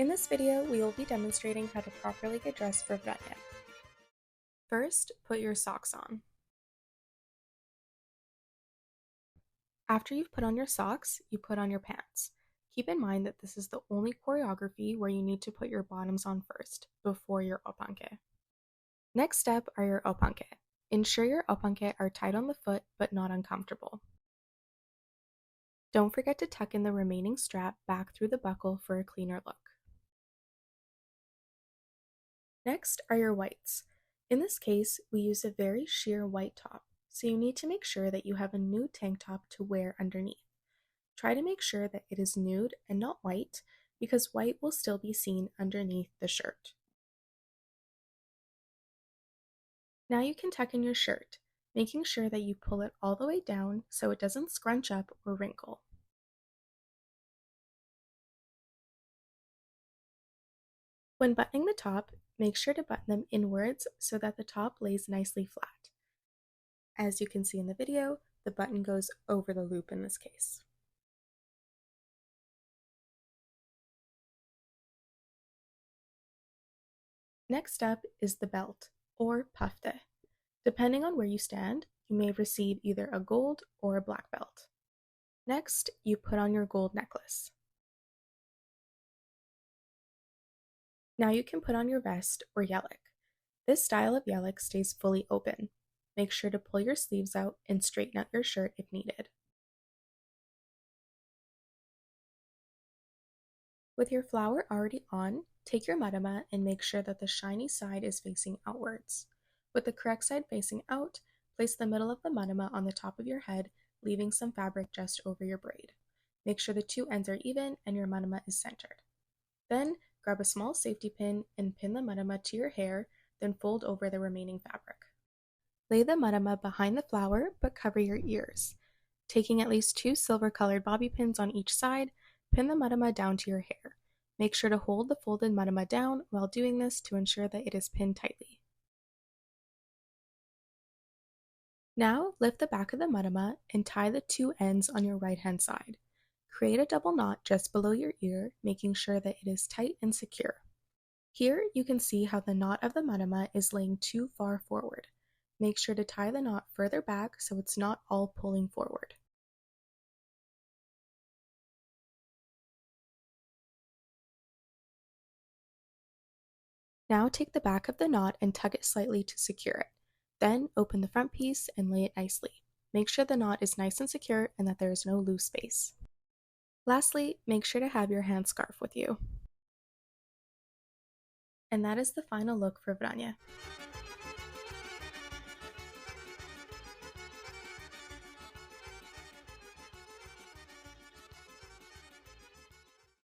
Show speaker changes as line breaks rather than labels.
In this video, we will be demonstrating how to properly get dressed for Vranja. First, put your socks on. After you've put on your socks, you put on your pants. Keep in mind that this is the only choreography where you need to put your bottoms on first, before your opanke. Next step are your opanke. Ensure your opanke are tight on the foot but not uncomfortable. Don't forget to tuck in the remaining strap back through the buckle for a cleaner look. Next are your whites. In this case, we use a very sheer white top, so you need to make sure that you have a nude tank top to wear underneath. Try to make sure that it is nude and not white, because white will still be seen underneath the shirt. Now you can tuck in your shirt, making sure that you pull it all the way down so it doesn't scrunch up or wrinkle. When buttoning the top, make sure to button them inwards so that the top lays nicely flat. As you can see in the video, the button goes over the loop in this case. Next up is the belt, or pafte. Depending on where you stand, you may receive either a gold or a black belt. Next, you put on your gold necklace. Now you can put on your vest or yelek. This style of yelek stays fully open. Make sure to pull your sleeves out and straighten out your shirt if needed. With your flower already on, take your marama and make sure that the shiny side is facing outwards. With the correct side facing out, place the middle of the marama on the top of your head, leaving some fabric just over your braid. Make sure the two ends are even and your marama is centered. Then, grab a small safety pin and pin the marama to your hair, then fold over the remaining fabric. Lay the marama behind the flower, but cover your ears. Taking at least 2 silver-colored bobby pins on each side, pin the marama down to your hair. Make sure to hold the folded marama down while doing this to ensure that it is pinned tightly. Now, lift the back of the marama and tie the 2 ends on your right-hand side. Create a double knot just below your ear, making sure that it is tight and secure. Here, you can see how the knot of the marama is laying too far forward. Make sure to tie the knot further back so it's not all pulling forward. Now take the back of the knot and tug it slightly to secure it. Then open the front piece and lay it nicely. Make sure the knot is nice and secure and that there is no loose space. Lastly, make sure to have your hand scarf with you. And that is the final look for Vranja.